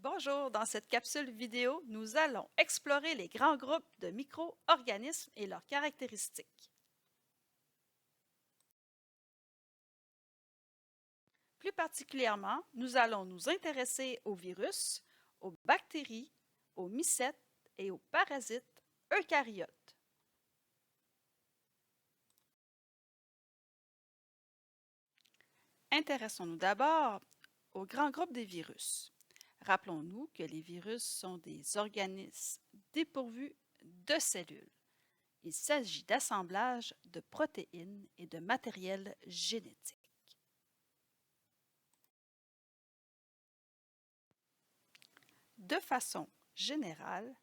Bonjour, dans cette capsule vidéo, nous allons explorer les grands groupes de micro-organismes et leurs caractéristiques. Plus particulièrement, nous allons nous intéresser aux virus, aux bactéries, aux mycètes et aux parasites eucaryotes. Intéressons-nous d'abord au grand groupe des virus. Rappelons-nous que les virus sont des organismes dépourvus de cellules. Il s'agit d'assemblages de protéines et de matériel génétique. De façon générale,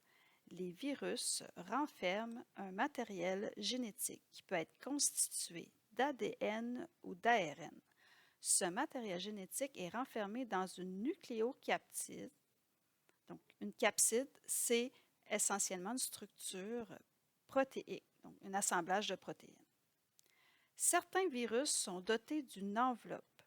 les virus renferment un matériel génétique qui peut être constitué d'ADN ou d'ARN. Ce matériel génétique est renfermé dans une nucléocapside. Donc, une capside, c'est essentiellement une structure protéique, donc un assemblage de protéines. Certains virus sont dotés d'une enveloppe,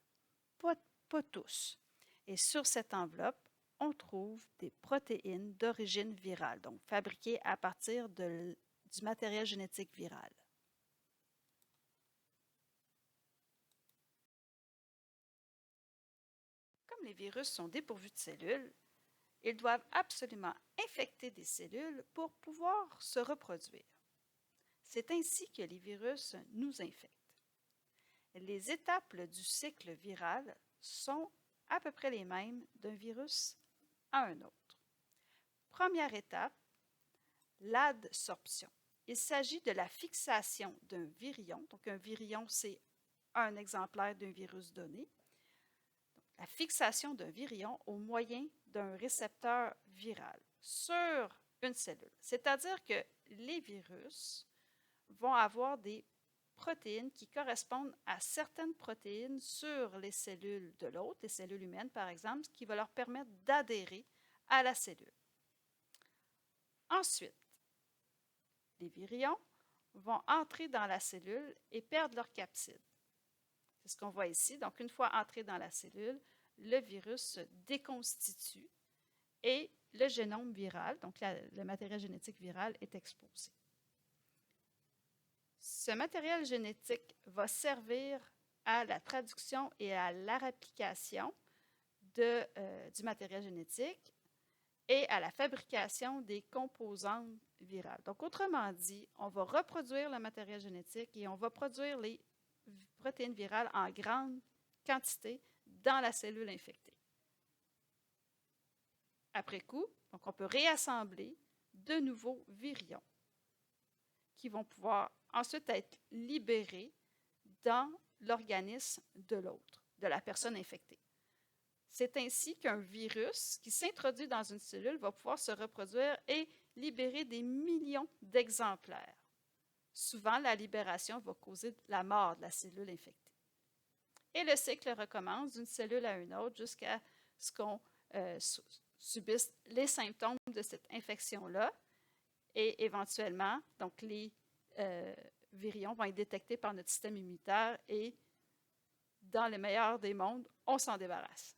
pas tous, et sur cette enveloppe, on trouve des protéines d'origine virale, donc fabriquées à partir du matériel génétique viral. Comme les virus sont dépourvus de cellules, ils doivent absolument infecter des cellules pour pouvoir se reproduire. C'est ainsi que les virus nous infectent. Les étapes du cycle viral sont à peu près les mêmes d'un virus à un autre. Première étape, l'adsorption. Il s'agit de la fixation d'un virion. Donc, un virion, c'est un exemplaire d'un virus donné. Donc, la fixation d'un virion au moyen d'un récepteur viral sur une cellule. C'est-à-dire que les virus vont avoir des protéines qui correspondent à certaines protéines sur les cellules de l'autre, les cellules humaines par exemple, ce qui va leur permettre d'adhérer à la cellule. Ensuite, les virions vont entrer dans la cellule et perdre leur capside. C'est ce qu'on voit ici. Donc, une fois entré dans la cellule, le virus se déconstitue et le génome viral, donc le matériel génétique viral, est exposé. Ce matériel génétique va servir à la traduction et à la réplication du matériel génétique et à la fabrication des composantes virales. Donc, autrement dit, on va reproduire le matériel génétique et on va produire les protéines virales en grande quantité dans la cellule infectée. Après coup, donc on peut réassembler de nouveaux virions qui vont pouvoir ensuite être libérés dans l'organisme de l'autre, de la personne infectée. C'est ainsi qu'un virus qui s'introduit dans une cellule va pouvoir se reproduire et libérer des millions d'exemplaires. Souvent, la libération va causer la mort de la cellule infectée. Et le cycle recommence d'une cellule à une autre jusqu'à ce qu'on subisse les symptômes de cette infection-là et éventuellement, donc les virions vont être détectés par notre système immunitaire et dans le meilleur des mondes, on s'en débarrasse.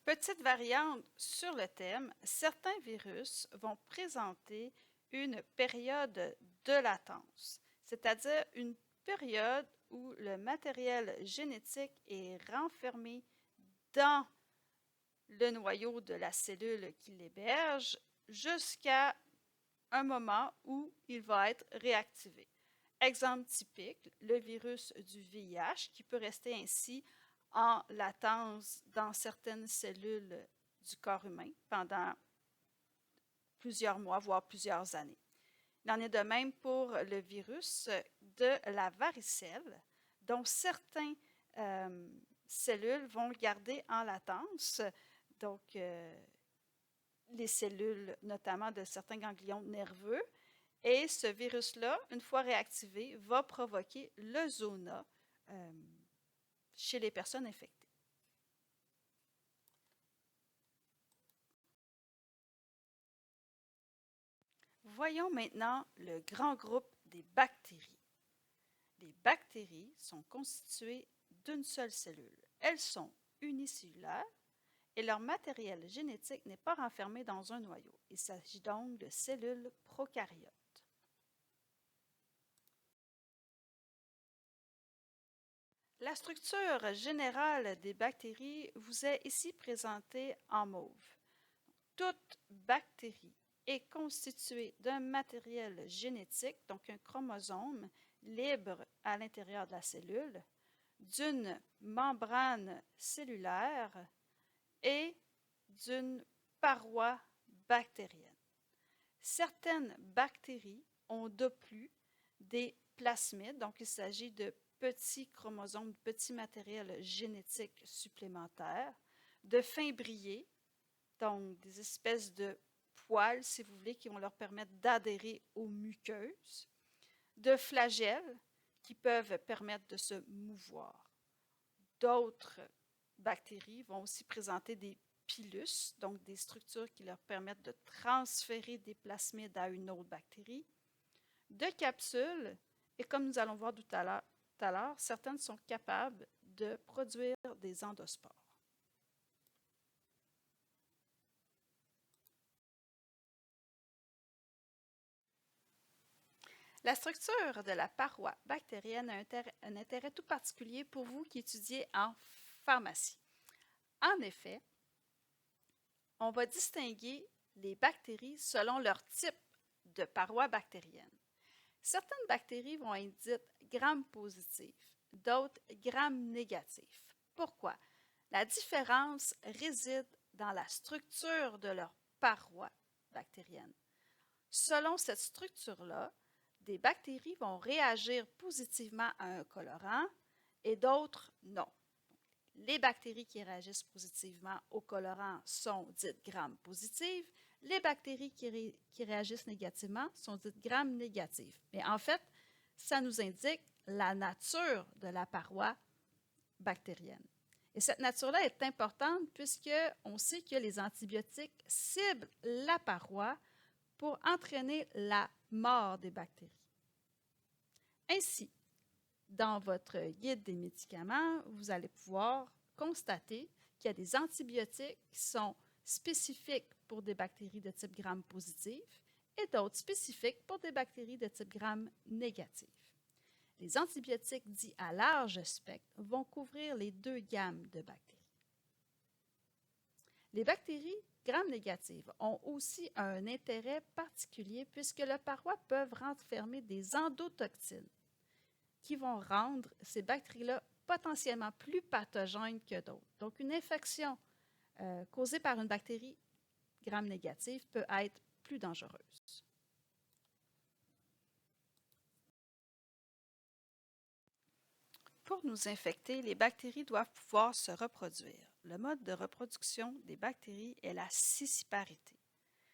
Petite variante sur le thème, certains virus vont présenter une période de latence, c'est-à-dire une période où le matériel génétique est renfermé dans le noyau de la cellule qui l'héberge jusqu'à un moment où il va être réactivé. Exemple typique, le virus du VIH qui peut rester ainsi en latence dans certaines cellules du corps humain pendant plusieurs mois, voire plusieurs années. Il en est de même pour le virus de la varicelle, dont certaines cellules vont le garder en latence, donc les cellules notamment de certains ganglions nerveux. Et ce virus-là, une fois réactivé, va provoquer le zona chez les personnes infectées. Voyons maintenant le grand groupe des bactéries. Les bactéries sont constituées d'une seule cellule. Elles sont unicellulaires et leur matériel génétique n'est pas renfermé dans un noyau. Il s'agit donc de cellules prokaryotes. La structure générale des bactéries vous est ici présentée en mauve. Toute bactérie est constituée d'un matériel génétique, donc un chromosome libre à l'intérieur de la cellule, d'une membrane cellulaire et d'une paroi bactérienne. Certaines bactéries ont de plus des plasmides, donc il s'agit de petits chromosomes, petits matériels génétiques supplémentaires, de fimbriers, donc des espèces de poils, si vous voulez, qui vont leur permettre d'adhérer aux muqueuses, de flagelles qui peuvent permettre de se mouvoir. D'autres bactéries vont aussi présenter des pilus, donc des structures qui leur permettent de transférer des plasmides à une autre bactérie, de capsules, et comme nous allons voir tout à l'heure, certaines sont capables de produire des endospores. La structure de la paroi bactérienne a un intérêt tout particulier pour vous qui étudiez en pharmacie. En effet, on va distinguer les bactéries selon leur type de paroi bactérienne. Certaines bactéries vont être dites gram-positives, d'autres gram-négatives. Pourquoi? La différence réside dans la structure de leur paroi bactérienne. Selon cette structure-là, des bactéries vont réagir positivement à un colorant et d'autres non. Les bactéries qui réagissent positivement au colorant sont dites gram-positives. Les bactéries qui réagissent négativement sont dites gram-négatives. Mais en fait, ça nous indique la nature de la paroi bactérienne. Et cette nature-là est importante puisqu'on sait que les antibiotiques ciblent la paroi pour entraîner la mort des bactéries. Ainsi, dans votre guide des médicaments, vous allez pouvoir constater qu'il y a des antibiotiques qui sont spécifiques pour des bactéries de type gram-positif et d'autres spécifiques pour des bactéries de type gram-négatif. Les antibiotiques dits à large spectre vont couvrir les deux gammes de bactéries. Les bactéries gram-négatives ont aussi un intérêt particulier puisque leurs parois peuvent renfermer des endotoxines qui vont rendre ces bactéries-là potentiellement plus pathogènes que d'autres. Donc, une infection causée par une bactérie gram-négative peut être plus dangereuse. Pour nous infecter, les bactéries doivent pouvoir se reproduire. Le mode de reproduction des bactéries est la scissiparité.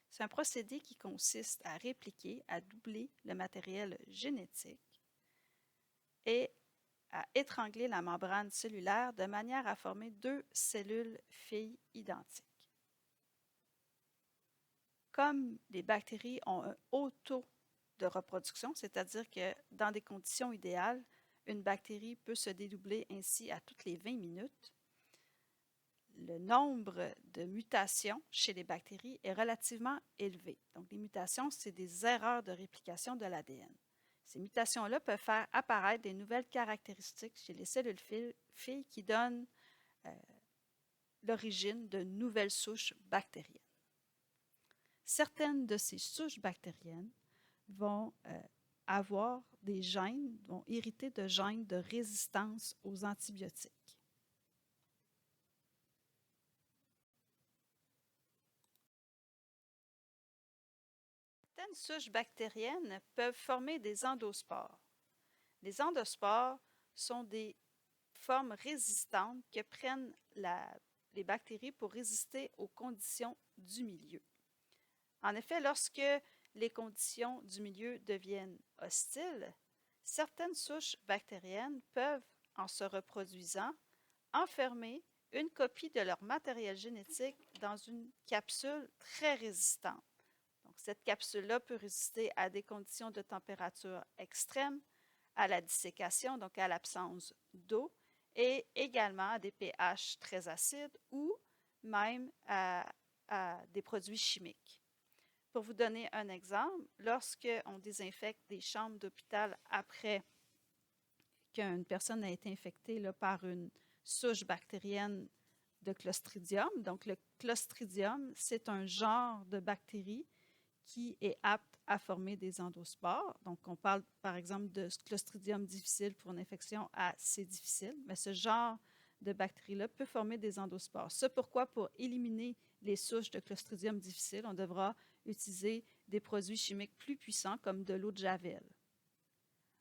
C'est un procédé qui consiste à répliquer, à doubler le matériel génétique et à étrangler la membrane cellulaire de manière à former deux cellules filles identiques. Comme les bactéries ont un haut taux de reproduction, c'est-à-dire que dans des conditions idéales, une bactérie peut se dédoubler ainsi à toutes les 20 minutes, le nombre de mutations chez les bactéries est relativement élevé. Donc, les mutations, c'est des erreurs de réplication de l'ADN. Ces mutations-là peuvent faire apparaître des nouvelles caractéristiques chez les cellules filles qui donnent l'origine de nouvelles souches bactériennes. Certaines de ces souches bactériennes vont avoir des gènes, vont hériter de gènes de résistance aux antibiotiques. Certaines souches bactériennes peuvent former des endospores. Les endospores sont des formes résistantes que prennent les bactéries pour résister aux conditions du milieu. En effet, lorsque les conditions du milieu deviennent hostiles, certaines souches bactériennes peuvent, en se reproduisant, enfermer une copie de leur matériel génétique dans une capsule très résistante. Donc, cette capsule-là peut résister à des conditions de température extrêmes, à la dissécation, donc à l'absence d'eau, et également à des pH très acides ou même à des produits chimiques. Pour vous donner un exemple, lorsque on désinfecte des chambres d'hôpital après qu'une personne a été infectée par une souche bactérienne de Clostridium, donc le Clostridium, c'est un genre de bactérie qui est apte à former des endospores. Donc, on parle par exemple de Clostridium difficile pour une infection assez difficile, mais ce genre de bactérie-là peut former des endospores. C'est pourquoi, pour éliminer les souches de Clostridium difficile, on devra utiliser des produits chimiques plus puissants comme de l'eau de Javel.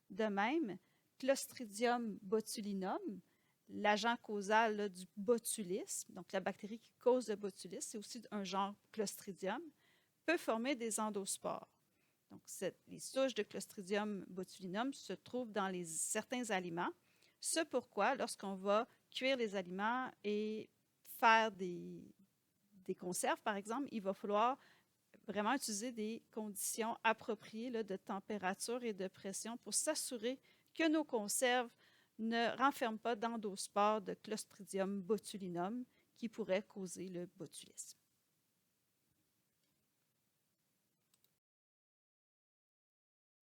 De même, Clostridium botulinum, l'agent causal du botulisme, donc la bactérie qui cause le botulisme, c'est aussi un genre Clostridium, peut former des endospores. Donc, les souches de Clostridium botulinum se trouvent dans certains aliments. C'est pourquoi, lorsqu'on va cuire les aliments et faire des conserves, par exemple, il va falloir vraiment utiliser des conditions appropriées de température et de pression pour s'assurer que nos conserves ne renferment pas d'endospores de Clostridium botulinum qui pourraient causer le botulisme.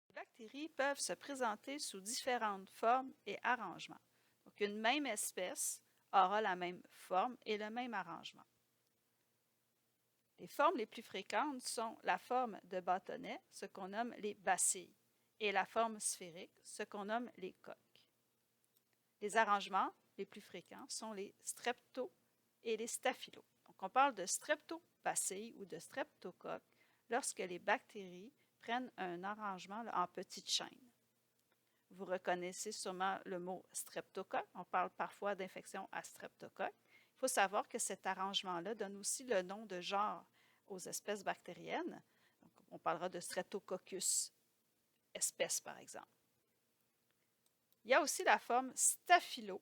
Les bactéries peuvent se présenter sous différentes formes et arrangements. Donc, une même espèce aura la même forme et le même arrangement. Les formes les plus fréquentes sont la forme de bâtonnet, ce qu'on nomme les bacilles, et la forme sphérique, ce qu'on nomme les coques. Les arrangements les plus fréquents sont les strepto et les staphylos. Donc, on parle de streptobacilles ou de streptocoques lorsque les bactéries prennent un arrangement en petites chaînes. Vous reconnaissez sûrement le mot streptocoque. On parle parfois d'infection à streptocoque. Il faut savoir que cet arrangement-là donne aussi le nom de genre aux espèces bactériennes. Donc, on parlera de Streptococcus espèce, par exemple. Il y a aussi la forme staphylo,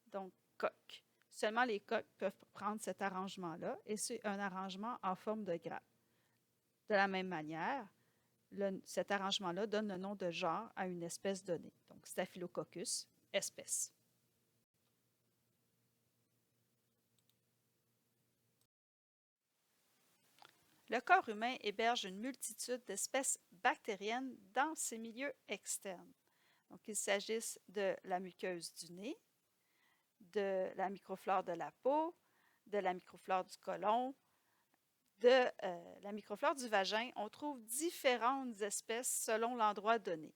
donc coque. Seulement les coques peuvent prendre cet arrangement-là et c'est un arrangement en forme de grappe. De la même manière, cet arrangement-là donne le nom de genre à une espèce donnée. Donc, Staphylococcus, espèce. Le corps humain héberge une multitude d'espèces bactériennes dans ses milieux externes. Donc, qu'il s'agisse de la muqueuse du nez, de la microflore de la peau, de la microflore du côlon, de la microflore du vagin, on trouve différentes espèces selon l'endroit donné.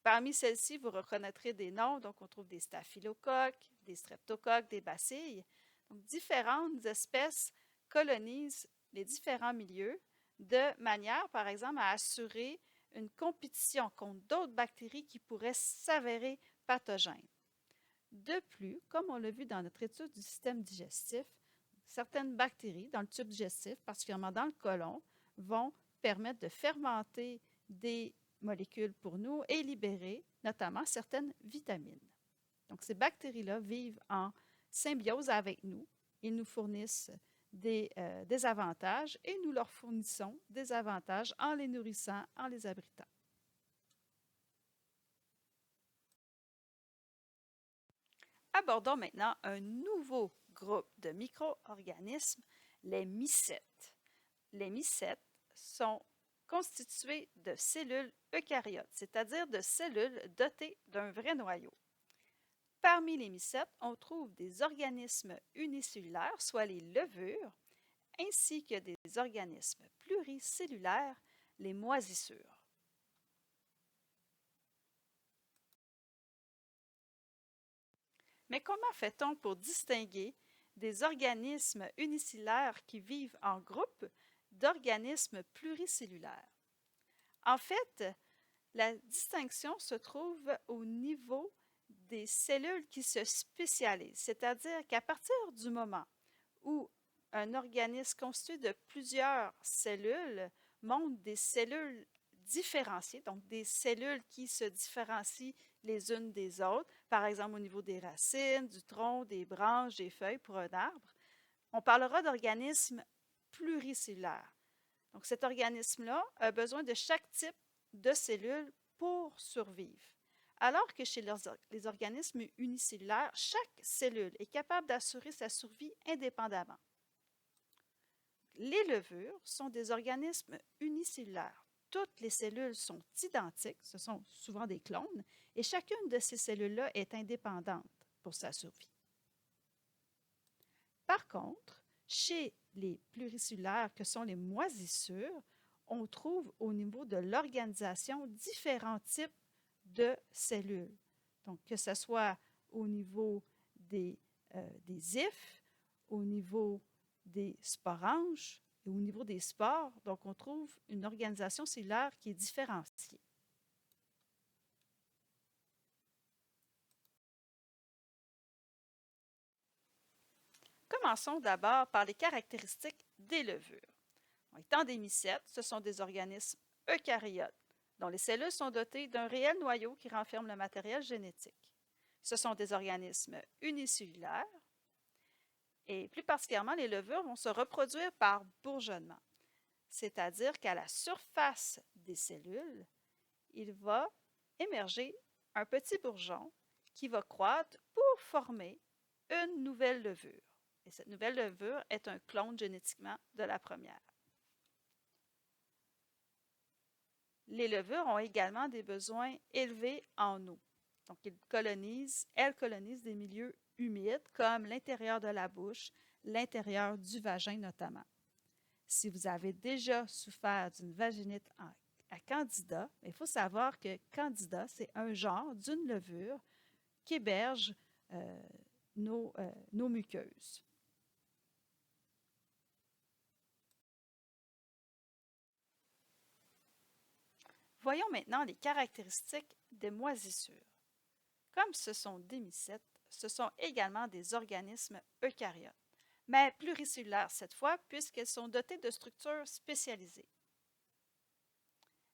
Parmi celles-ci, vous reconnaîtrez des noms, donc on trouve des staphylocoques, des streptocoques, des bacilles. Donc, différentes espèces colonisent les différents milieux de manière, par exemple, à assurer une compétition contre d'autres bactéries qui pourraient s'avérer pathogènes. De plus, comme on l'a vu dans notre étude du système digestif, certaines bactéries dans le tube digestif, particulièrement dans le côlon, vont permettre de fermenter des molécules pour nous et libérer notamment certaines vitamines. Donc, ces bactéries-là vivent en symbiose avec nous. Ils nous fournissent des avantages et nous leur fournissons des avantages en les nourrissant, en les abritant. Abordons maintenant un nouveau groupe de micro-organismes, les mycètes. Les mycètes sont constitués de cellules eucaryotes, c'est-à-dire de cellules dotées d'un vrai noyau. Parmi les mycètes, on trouve des organismes unicellulaires, soit les levures, ainsi que des organismes pluricellulaires, les moisissures. Mais comment fait-on pour distinguer des organismes unicellulaires qui vivent en groupe d'organismes pluricellulaires? En fait, la distinction se trouve au niveau des cellules qui se spécialisent, c'est-à-dire qu'à partir du moment où un organisme constitué de plusieurs cellules montre des cellules différenciées, donc des cellules qui se différencient les unes des autres, par exemple au niveau des racines, du tronc, des branches, des feuilles pour un arbre, on parlera d'organismes pluricellulaires. Donc cet organisme-là a besoin de chaque type de cellules pour survivre. Alors que chez les organismes unicellulaires, chaque cellule est capable d'assurer sa survie indépendamment. Les levures sont des organismes unicellulaires. Toutes les cellules sont identiques, ce sont souvent des clones, et chacune de ces cellules-là est indépendante pour sa survie. Par contre, chez les pluricellulaires, que sont les moisissures, on trouve au niveau de l'organisation différents types de cellules. Donc, que ce soit au niveau des ifs, au niveau des sporanges et au niveau des spores. Donc, on trouve une organisation cellulaire qui est différenciée. Commençons d'abord par les caractéristiques des levures. Étant des mycètes, ce sont des organismes eucaryotes, dont les cellules sont dotées d'un réel noyau qui renferme le matériel génétique. Ce sont des organismes unicellulaires et plus particulièrement, les levures vont se reproduire par bourgeonnement, c'est-à-dire qu'à la surface des cellules, il va émerger un petit bourgeon qui va croître pour former une nouvelle levure. Et cette nouvelle levure est un clone génétiquement de la première. Les levures ont également des besoins élevés en eau. Donc, elles colonisent des milieux humides comme l'intérieur de la bouche, l'intérieur du vagin notamment. Si vous avez déjà souffert d'une vaginite à Candida, il faut savoir que Candida, c'est un genre d'une levure qui héberge nos muqueuses. Voyons maintenant les caractéristiques des moisissures. Comme ce sont des mycètes, ce sont également des organismes eucaryotes, mais pluricellulaires cette fois, puisqu'elles sont dotées de structures spécialisées.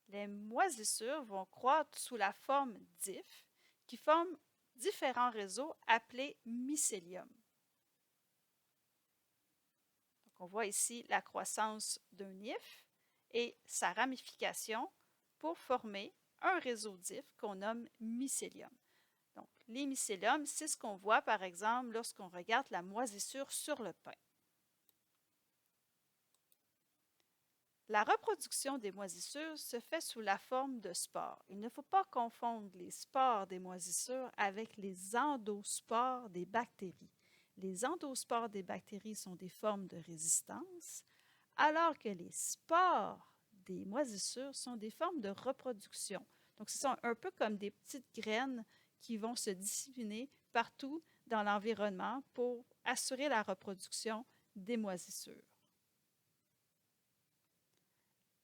Les moisissures vont croître sous la forme d'ifs, qui forment différents réseaux appelés mycéliums. Donc, on voit ici la croissance d'un if et sa ramification pour former un réseau d'ifs qu'on nomme mycélium. Donc, les mycéliums, c'est ce qu'on voit par exemple lorsqu'on regarde la moisissure sur le pain. La reproduction des moisissures se fait sous la forme de spores. Il ne faut pas confondre les spores des moisissures avec les endospores des bactéries. Les endospores des bactéries sont des formes de résistance, alors que les spores des moisissures sont des formes de reproduction. Donc, ce sont un peu comme des petites graines qui vont se disséminer partout dans l'environnement pour assurer la reproduction des moisissures.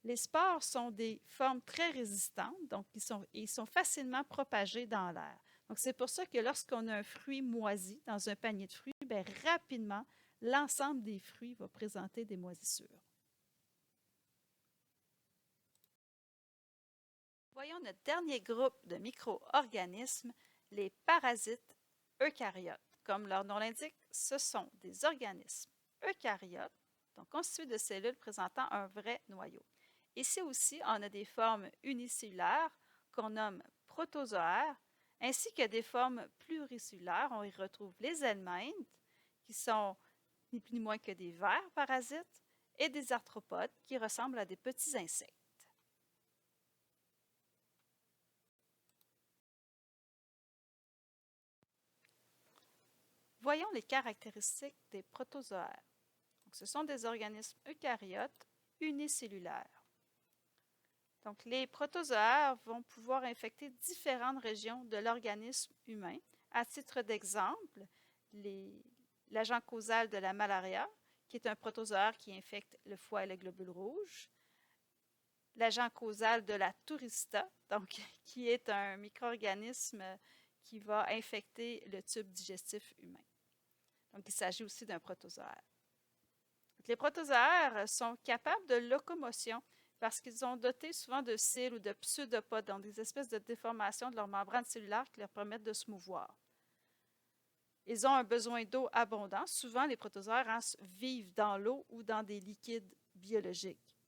Les spores sont des formes très résistantes, donc ils sont facilement propagés dans l'air. Donc, c'est pour ça que lorsqu'on a un fruit moisi dans un panier de fruits, bien, rapidement, l'ensemble des fruits va présenter des moisissures. Voyons notre dernier groupe de micro-organismes, les parasites eucaryotes. Comme leur nom l'indique, ce sont des organismes eucaryotes, donc constitués de cellules présentant un vrai noyau. Ici aussi, on a des formes unicellulaires qu'on nomme protozoaires, ainsi que des formes pluricellulaires. On y retrouve les helminthes, qui sont ni plus ni moins que des vers parasites, et des arthropodes, qui ressemblent à des petits insectes. Voyons les caractéristiques des protozoaires. Donc, ce sont des organismes eucaryotes unicellulaires. Donc, les protozoaires vont pouvoir infecter différentes régions de l'organisme humain. À titre d'exemple, l'agent causal de la malaria, qui est un protozoaire qui infecte le foie et le globule rouge. L'agent causal de la tourista, donc, qui est un micro-organisme qui va infecter le tube digestif humain. Donc, il s'agit aussi d'un protozoaire. Les protozoaires sont capables de locomotion parce qu'ils sont dotés souvent de cils ou de pseudopodes, donc des espèces de déformations de leur membrane cellulaire qui leur permettent de se mouvoir. Ils ont un besoin d'eau abondant. Souvent, les protozoaires vivent dans l'eau ou dans des liquides biologiques.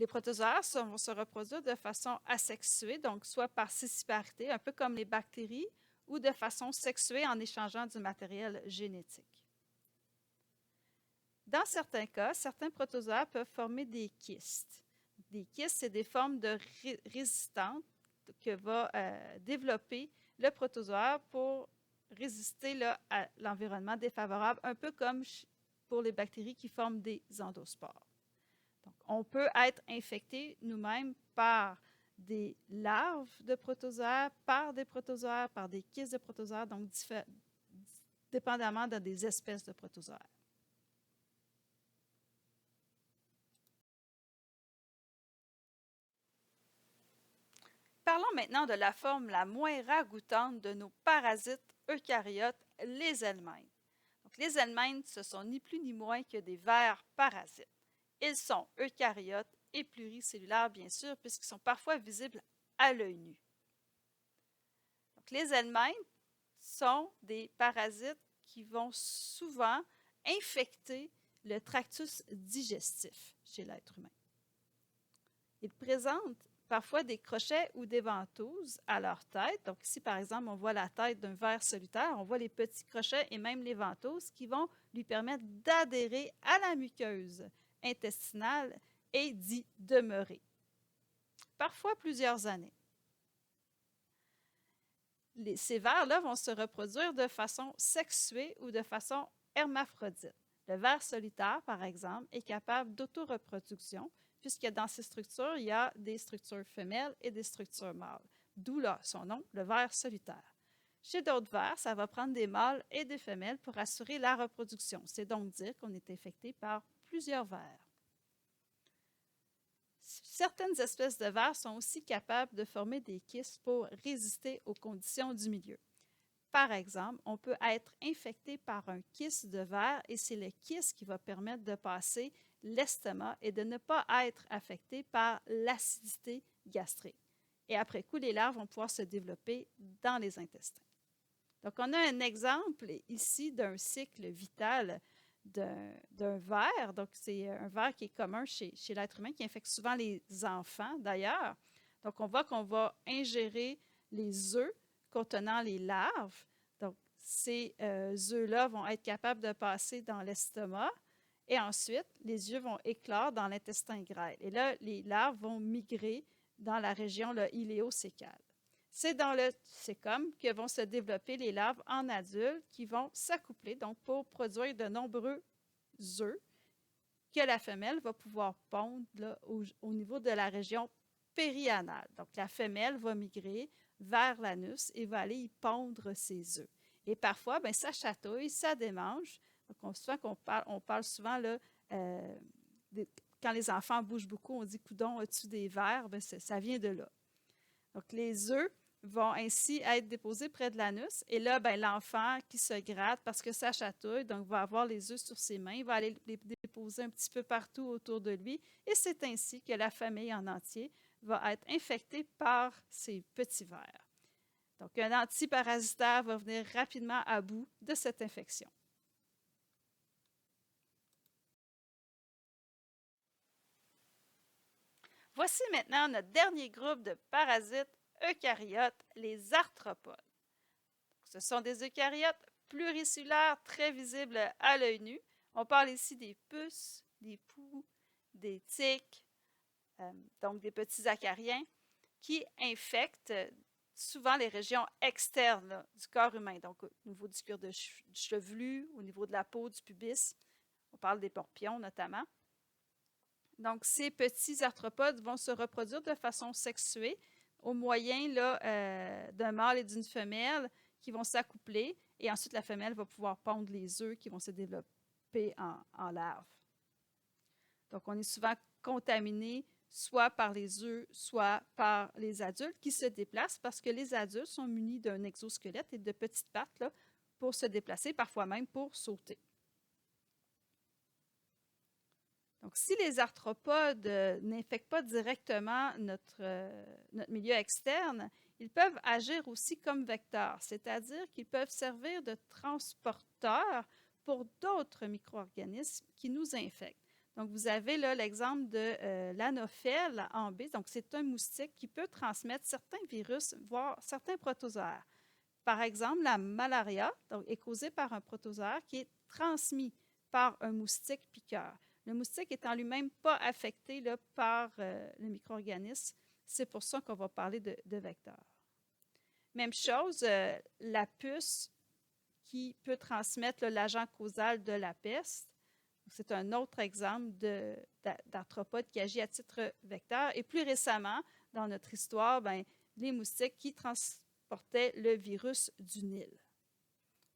Les protozoaires vont se reproduire de façon asexuée, donc soit par scissiparité, un peu comme les bactéries, ou de façon sexuée en échangeant du matériel génétique. Dans certains cas, certains protozoaires peuvent former des kystes. Des kystes, c'est des formes de résistantes que va développer le protozoaire pour résister là, à l'environnement défavorable, un peu comme pour les bactéries qui forment des endospores. Donc, on peut être infecté nous-mêmes par des larves de protozoaires, par des protozoaires, par des kystes de protozoaires, donc dépendamment des espèces de protozoaires. Parlons maintenant de la forme la moins ragoûtante de nos parasites eucaryotes, les helminths. Donc, les helminths, ce sont ni plus ni moins que des vers parasites. Ils sont eucaryotes et pluricellulaires, bien sûr, puisqu'ils sont parfois visibles à l'œil nu. Donc, les helminths sont des parasites qui vont souvent infecter le tractus digestif chez l'être humain. Ils présentent parfois des crochets ou des ventouses à leur tête. Donc ici, par exemple, on voit la tête d'un ver solitaire, on voit les petits crochets et même les ventouses qui vont lui permettre d'adhérer à la muqueuse intestinale et d'y demeurer, parfois plusieurs années. Ces vers-là vont se reproduire de façon sexuée ou de façon hermaphrodite. Le ver solitaire, par exemple, est capable d'autoreproduction, puisque dans ces structures, il y a des structures femelles et des structures mâles, d'où là son nom, le ver solitaire. Chez d'autres vers, ça va prendre des mâles et des femelles pour assurer la reproduction. C'est donc dire qu'on est infecté par plusieurs vers. Certaines espèces de vers sont aussi capables de former des kystes pour résister aux conditions du milieu. Par exemple, on peut être infecté par un kyste de ver et c'est le kyste qui va permettre de passer l'estomac et de ne pas être affecté par l'acidité gastrique. Et après coup, les larves vont pouvoir se développer dans les intestins. Donc, on a un exemple ici d'un cycle vital d'un ver. Donc, c'est un ver qui est commun chez l'être humain, qui infecte souvent les enfants d'ailleurs. Donc, on voit qu'on va ingérer les œufs contenant les larves. Donc, ces œufs-là vont être capables de passer dans l'estomac et ensuite, les œufs vont éclore dans l'intestin grêle. Et là, les larves vont migrer dans la région iléocécale. C'est dans le cécum que vont se développer les larves en adultes qui vont s'accoupler donc pour produire de nombreux œufs que la femelle va pouvoir pondre là, au niveau de la région périanale. Donc, la femelle va migrer vers l'anus et va aller y pondre ses œufs. Et parfois, bien, ça chatouille, ça démange. Donc, on parle souvent, là, quand les enfants bougent beaucoup, on dit « Coudon, as-tu des vers? » Bien, ça vient de là. Donc, les œufs vont ainsi être déposés près de l'anus. Et là, ben, l'enfant qui se gratte parce que ça chatouille, donc va avoir les œufs sur ses mains, il va aller les déposer un petit peu partout autour de lui. Et c'est ainsi que la famille en entier va être infectée par ces petits vers. Donc, un antiparasitaire va venir rapidement à bout de cette infection. Voici maintenant notre dernier groupe de parasites eucaryotes, les arthropodes. Ce sont des eucaryotes pluricellulaires très visibles à l'œil nu. On parle ici des puces, des poux, des tiques, donc des petits acariens, qui infectent souvent les régions externes là, du corps humain, donc au niveau du cuir chevelu, au niveau de la peau, du pubis. On parle des morpions notamment. Donc, ces petits arthropodes vont se reproduire de façon sexuée au moyen d'un mâle et d'une femelle qui vont s'accoupler et ensuite la femelle va pouvoir pondre les œufs qui vont se développer en larves. Donc, on est souvent contaminé soit par les œufs, soit par les adultes qui se déplacent parce que les adultes sont munis d'un exosquelette et de petites pattes là, pour se déplacer, parfois même pour sauter. Donc, si les arthropodes n'infectent pas directement notre milieu externe, ils peuvent agir aussi comme vecteurs, c'est-à-dire qu'ils peuvent servir de transporteurs pour d'autres micro-organismes qui nous infectent. Donc, vous avez là l'exemple de l'Anophèle en B. Donc, c'est un moustique qui peut transmettre certains virus, voire certains protozoaires. Par exemple, la malaria donc, est causée par un protozoaire qui est transmis par un moustique piqueur. Le moustique est en lui-même pas affecté là, par le micro-organisme. C'est pour ça qu'on va parler de vecteur. Même chose, la puce qui peut transmettre l'agent causal de la peste. C'est un autre exemple d'arthropode qui agit à titre vecteur. Et plus récemment, dans notre histoire, les moustiques qui transportaient le virus du Nil.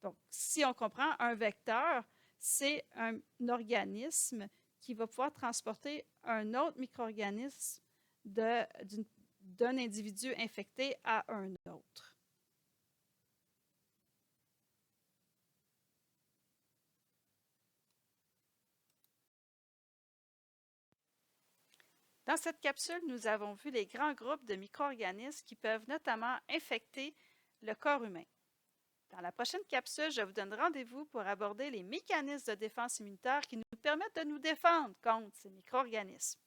Donc, si on comprend, un vecteur, c'est un organisme qui va pouvoir transporter un autre micro-organisme d'un individu infecté à un autre. Dans cette capsule, nous avons vu les grands groupes de micro-organismes qui peuvent notamment infecter le corps humain. Dans la prochaine capsule, je vous donne rendez-vous pour aborder les mécanismes de défense immunitaire qui nous permettent de nous défendre contre ces micro-organismes.